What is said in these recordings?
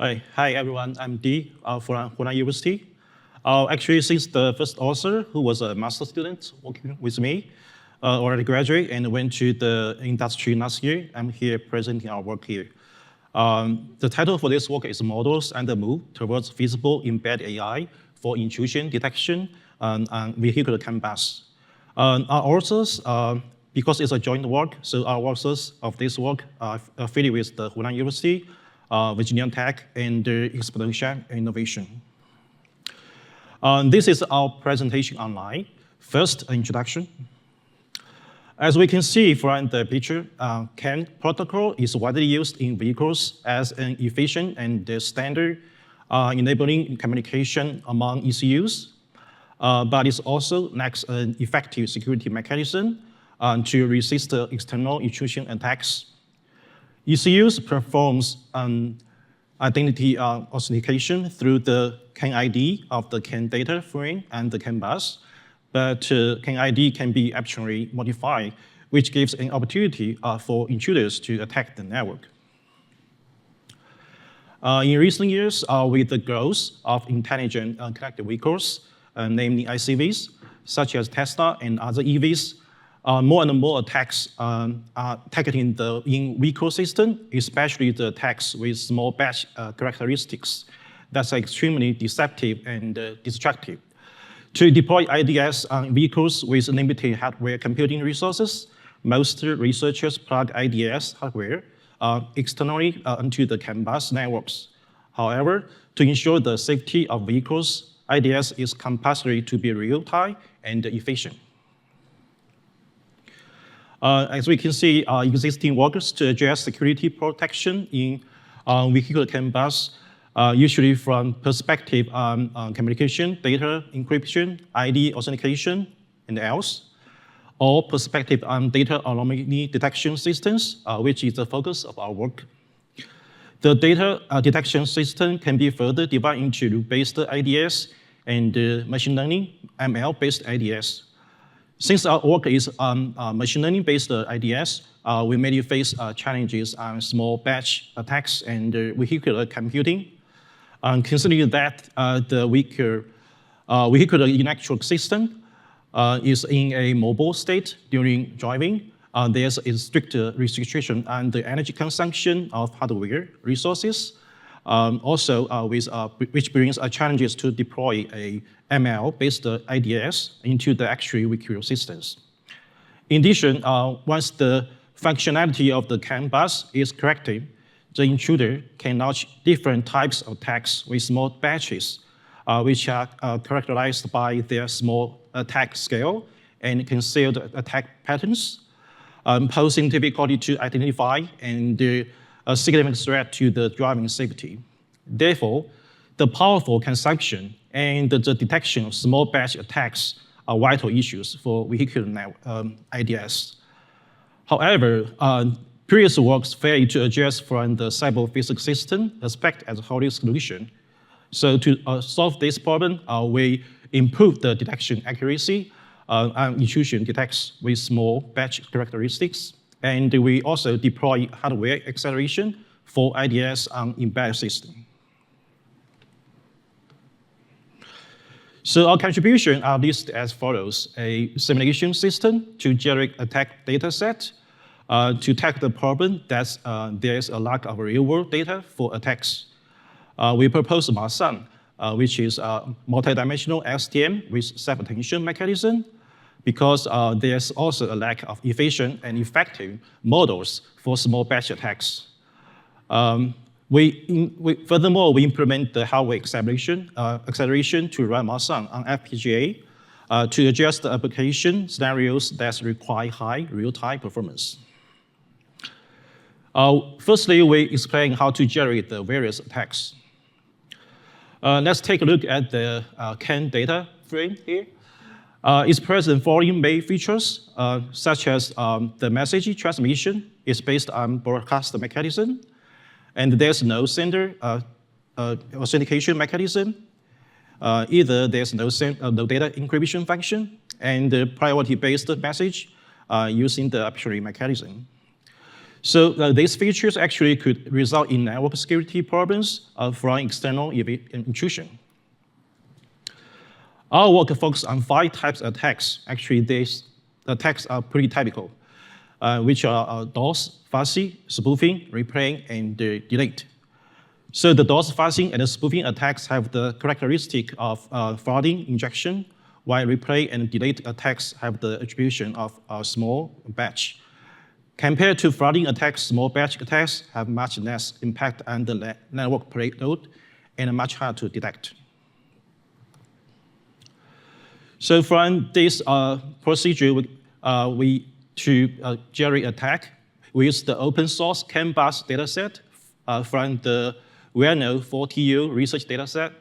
Hi everyone, I'm Dee from Hunan University. Actually, since the first author, who was a master student working with me, already graduated and went to the industry last year, I'm here presenting our work here. The title for this work is Models and the Move Towards Feasible Embedded AI for Intrusion Detection and Vehicular Canvas. Our authors, because it's a joint work, so our authors of this work are affiliated with the Hunan University, Virginia Tech, and ExponentiAI Innovation. This is our presentation online. First, an introduction. As we can see from the picture, CAN protocol is widely used in vehicles as an efficient and standard enabling communication among ECUs, but it also lacks an effective security mechanism to resist external intrusion attacks. ECUs performs identity authentication through the CAN ID of the CAN data frame and the CAN bus, but CAN ID can be actually modified, which gives an opportunity for intruders to attack the network. In recent years, with the growth of intelligent connected vehicles, namely ICVs, such as Tesla and other EVs, more and more attacks are targeting the in-vehicle system, especially the attacks with small batch characteristics that's extremely deceptive and destructive. To deploy IDS on vehicles with limited hardware computing resources, most researchers plug IDS hardware externally into the CAN bus networks. However, to ensure the safety of vehicles, IDS is compulsory to be real-time and efficient. As we can see, existing works to address security protection in vehicular CAN bus, usually from perspective on communication, data encryption, ID authentication, and else, or perspective on data anomaly detection systems, which is the focus of our work. The data detection system can be further divided into rule-based IDS and machine learning, ML-based IDS. Since our work is on machine learning-based IDS, we mainly face challenges on small batch attacks and vehicular computing. Considering that the vehicular electric system is in a mobile state during driving, there's a strict restriction on the energy consumption of hardware resources. Which brings challenges to deploy a ML-based IDS into the actual vehicular systems. In addition, once the functionality of the CAN bus is corrected, the intruder can launch different types of attacks with small batches, which are characterized by their small attack scale and concealed attack patterns, posing difficulty to identify and a significant threat to the driving safety. Therefore, the powerful consumption and the detection of small batch attacks are vital issues for vehicular IDS. However, previous works failed to address from the cyber physics system aspect as a holistic solution. So to solve this problem, we improve the detection accuracy on intrusion detects with small batch characteristics. And we also deploy hardware acceleration for IDS on embedded system. So our contribution are listed as follows: a simulation system to generate attack data set, to tackle the problem that there's a lack of real-world data for attacks. We propose MULSAM, which is a multidimensional STM with self-attention mechanism, because there's also a lack of efficient and effective models for small batch attacks. Furthermore, we implement the hardware acceleration to run MULSAM on FPGA to adjust the application scenarios that require high real-time performance. Firstly, we explain how to generate the various attacks. Let's take a look at the CAN data frame here. It's present following main features, such as the message transmission is based on broadcast mechanism, and there's no sender authentication mechanism. Either there's no data encryption function, and the priority-based message using the arbitrary mechanism. So these features actually could result in network security problems from external intrusion. Our work focuses on 5 types of attacks. Actually, these attacks are pretty typical, which are DOS, fuzzy, spoofing, replay, and delete. So the DOS, fuzzing, and the spoofing attacks have the characteristic of flooding injection, while replay and delete attacks have the attribution of a small batch. Compared to flooding attacks, small batch attacks have much less impact on the network payload and are much harder to detect. So from this procedure, we generate attack, we use the open source CAN bus dataset from the well-known 40U research dataset.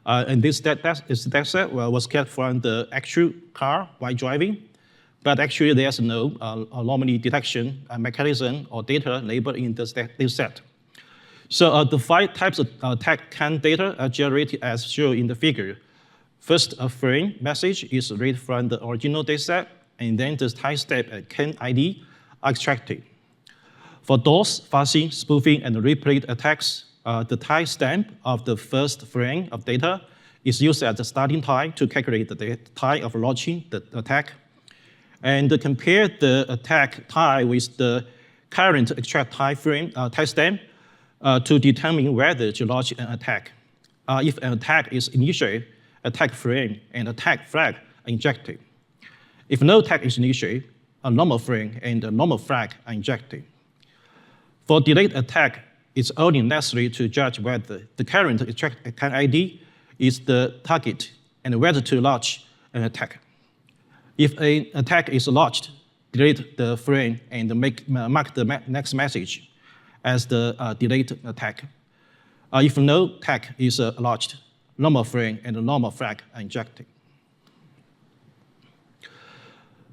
And this dataset was kept from the actual car while driving. But actually, there's no anomaly detection mechanism or data labeled in this dataset. So the 5 types of attack CAN data are generated as shown in the figure. First, a frame message is read from the original dataset, and then the timestamp and CAN ID are extracted. For DOS, fuzzing, spoofing, and replay attacks, the timestamp of the first frame of data is used as the starting time to calculate the time of launching the attack. And compare the attack time with the current extract time frame timestamp to determine whether to launch an attack. If an attack is initiated, attack frame and attack flag are injected. If no attack is initiated, a normal frame and a normal flag are injected. For delayed attack, it's only necessary to judge whether the current extract CAN ID is the target and whether to launch an attack. If an attack is launched, delete the frame and mark the next message as the delayed attack. If no attack is launched, normal frame and normal flag are injected.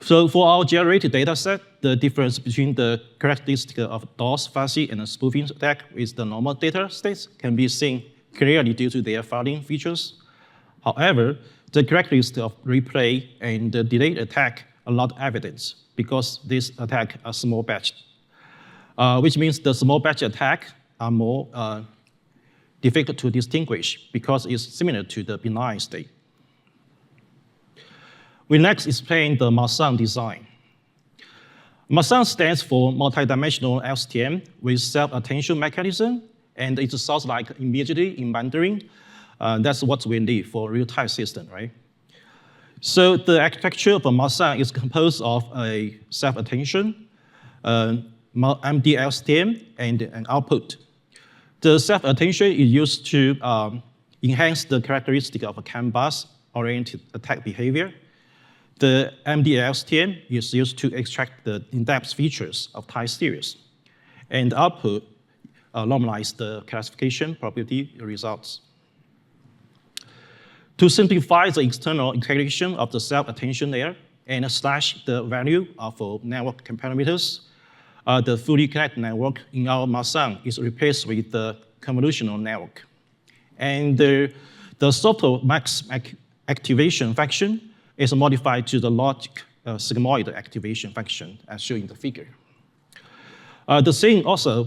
So for our generated data set, the difference between the characteristic of DOS, fuzzy, and spoofing attack with the normal data states can be seen clearly due to their flooding features. However, the characteristic of replay and the delayed attack are not evidence because this attack are small batch, which means the small batch attack are more difficult to distinguish because it's similar to the benign state. We next explain the MULSAM design. MULSAM stands for multidimensional LSTM with self-attention mechanism, and it sounds like immediately inventory. That's what we need for real-time system, right? So the architecture of a MULSAM is composed of a self-attention, MD-LSTM, and an output. The self-attention is used to enhance the characteristic of a CAN bus-oriented attack behavior. The MD-LSTM is used to extract the in-depth features of time series. And the output normalize the classification probability results. To simplify the external integration of the self-attention layer and slash the value of network parameters, the fully connected network in our MULSAM is replaced with the convolutional network. And the softmax activation function is modified to the logic sigmoid activation function as shown in the figure. The Zeng also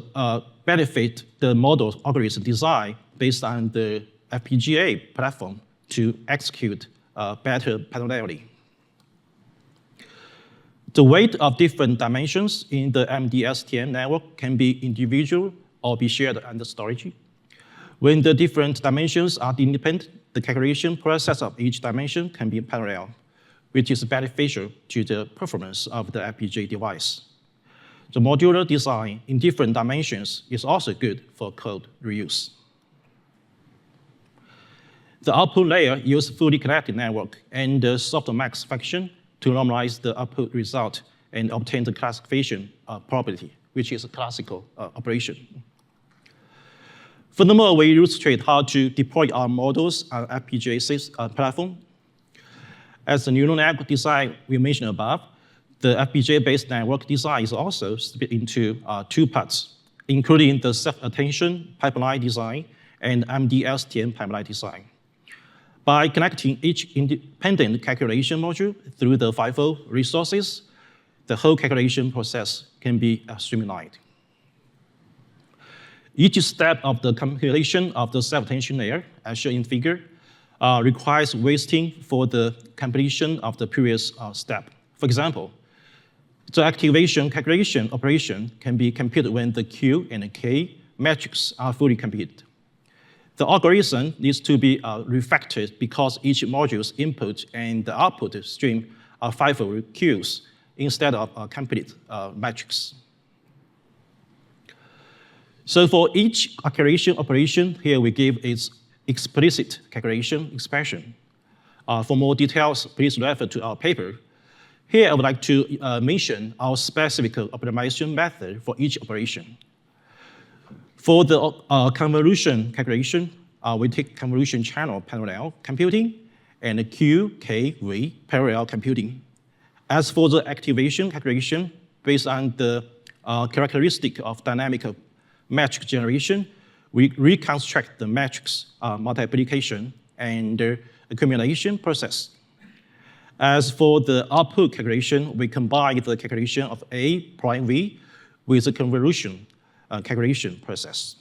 benefit the model algorithm design based on the FPGA platform to execute better parallelly. The weight of different dimensions in the MD-LSTM network can be individual or be shared under storage. When the different dimensions are independent, the calculation process of each dimension can be parallel, which is beneficial to the performance of the FPGA device. The modular design in different dimensions is also good for code reuse. The output layer uses fully connected network and the softmax function to normalize the output result and obtain the classification probability, which is a classical operation. Furthermore, we illustrate how to deploy our models on FPGA platform. As the neural network design we mentioned above, the FPGA-based network design is also split into 2 parts, including the self-attention pipeline design and MD-LSTM pipeline design. By connecting each independent calculation module through the FIFO resources, the whole calculation process can be streamlined. Each step of the compilation of the self-attention layer, as shown in figure, requires waiting for the completion of the previous step. For example, the activation calculation operation can be computed when the Q and K metrics are fully computed. The algorithm needs to be refactored because each module's input and the output stream are FIFO Qs instead of complete metrics. So for each calculation operation, here we give its explicit calculation expression. For more details, please refer to our paper. Here, I would like to mention our specific optimization method for each operation. For the convolution calculation, we take convolution channel parallel computing and QKV parallel computing. As for the activation calculation, based on the characteristic of dynamic metric generation, we reconstruct the matrix multiplication and accumulation process. As for the output calculation, we combine the calculation of A prime V with the convolution calculation process.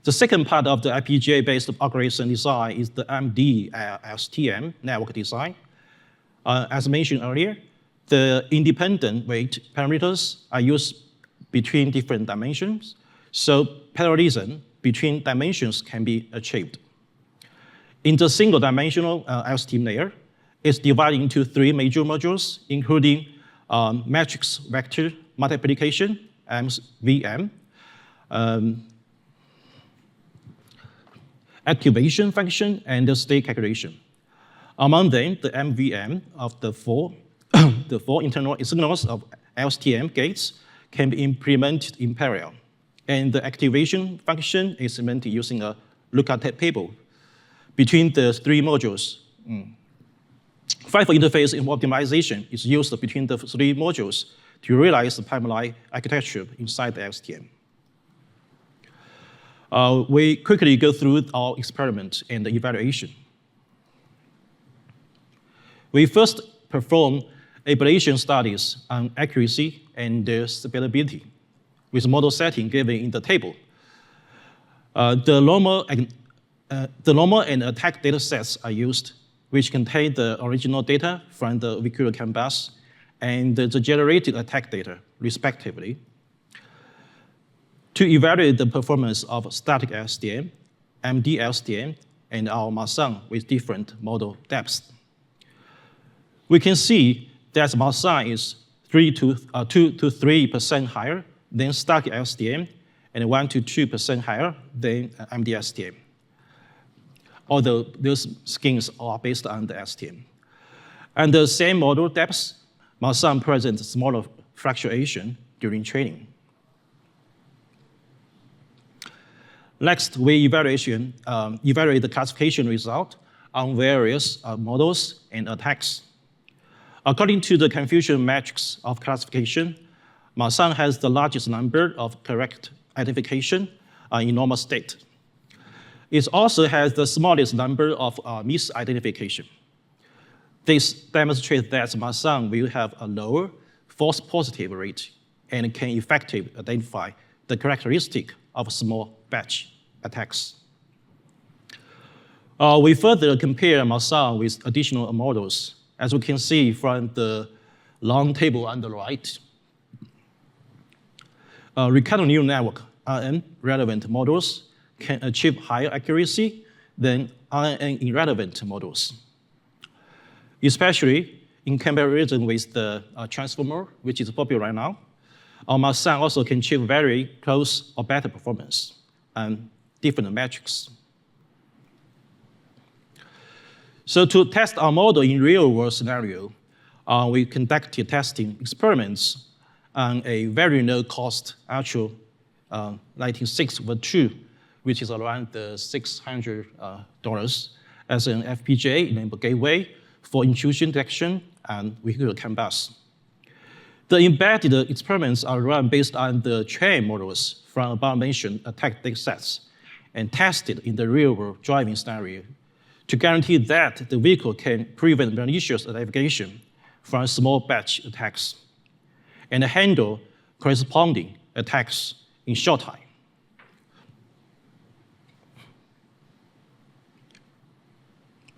The second part of the FPGA-based algorithm design is the MD-STM network design. As mentioned earlier, the independent weight parameters are used between different dimensions, so parallelism between dimensions can be achieved. In the single-dimensional STM layer, it's divided into 3 major modules, including matrix vector multiplication, MVM, activation function, and the state calculation. Among them, the MVM of the four internal signals of STM gates can be implemented in parallel. And the activation function is implemented using a lookup table between the 3 modules. FIFO interface optimization is used between the 3 modules to realize the pipeline architecture inside the STM. We quickly go through our experiment and the evaluation. We first perform ablation studies on accuracy and stability with model setting given in the table. The normal and attack data sets are used, which contain the original data from the Vehicular CAN bus and the generated attack data, respectively. To evaluate the performance of static STM, MD-STM, and our MULSAM with different model depths. We can see that MULSAM is 2 to 3% higher than static STM and 1 to 2% higher than MD-STM, although those schemes are based on the STM. And the same model depths, MULSAM presents smaller fluctuation during training. Next, we evaluate the classification result on various models and attacks. According to the confusion matrix of classification, MULSAM has the largest number of correct identification in normal state. It also has the smallest number of misidentification. This demonstrates that MULSAM will have a lower false positive rate and can effectively identify the characteristic of small batch attacks. We further compare MULSAM with additional models, as we can see from the long table on the right. Recurrent neural network RNN-relevant models can achieve higher accuracy than RNN-irrelevant models, especially in comparison with the transformer, which is popular right now. Our MULSAM also can achieve very close or better performance on different metrics. So to test our model in real-world scenario, we conducted testing experiments on a very low-cost actual 196/2, which is around $600 as an FPGA-enabled gateway for intrusion detection and Vehicular CAN bus. The embedded experiments are run based on the trained models from above-mentioned attack datasets and tested in the real-world driving scenario to guarantee that the vehicle can prevent malicious navigation from small batch attacks and handle corresponding attacks in short time.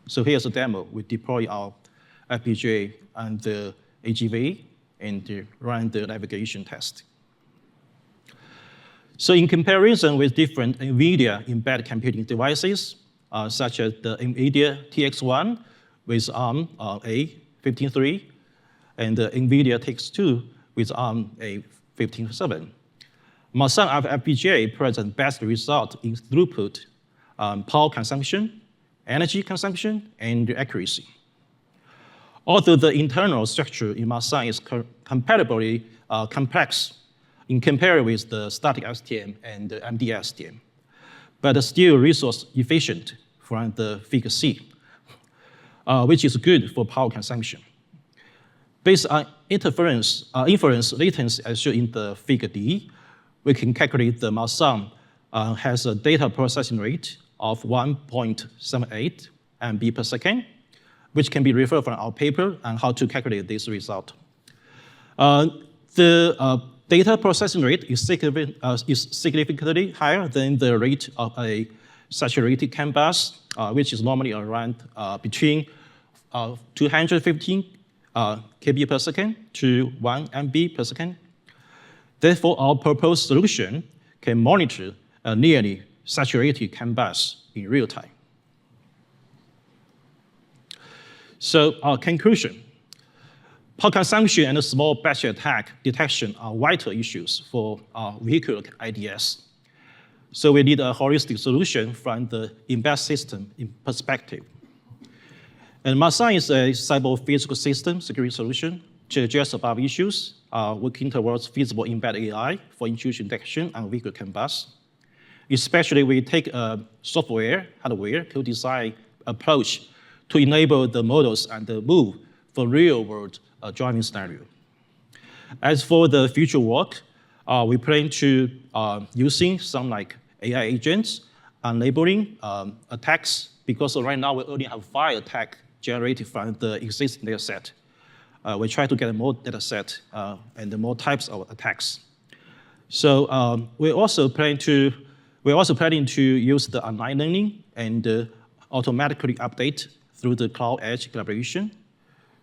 So here's a demo. We deploy our FPGA and the AGV and run the navigation test. So in comparison with different NVIDIA embedded computing devices, such as the NVIDIA TX1 with ARM A15.3 and the NVIDIA TX2 with ARM A15.7, MULSAM FPGA presents best result in throughput, power consumption, energy consumption, and accuracy. Although the internal structure in MULSAM is comparatively complex in comparison with the static STM and the MD STM, but still resource efficient from the figure C, which is good for power consumption. Based on inference latency as shown in the figure D, we can calculate the MULSAM has a data processing rate of 1.78 MB per second, which can be referred from our paper on how to calculate this result. The data processing rate is significantly higher than the rate of a saturated CAN bus, which is normally around between 215 KB per second to 1 MB per second. Therefore, our proposed solution can monitor a nearly saturated CAN bus in real time. So our conclusion. Power consumption and small batch attack detection are vital issues for our vehicular IDS. So we need a holistic solution from the embedded system in perspective. And MULSAM is a cyber-physical system security solution to address above issues, working towards feasible embedded AI for intrusion detection on vehicle CAN bus. Especially we take a software, hardware, co-design approach to enable the models and the move for real-world driving scenario. As for the future work, we plan to using some like AI agents and labeling attacks, because right now we only have 5 attacks generated from the existing data set. We try to get more data set and more types of attacks. So we're also planning to use the online learning and automatically update through the cloud edge collaboration,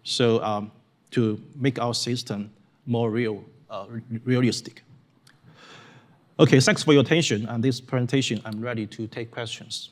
so to make our system more realistic. Okay, thanks for your attention on this presentation. I'm ready to take questions.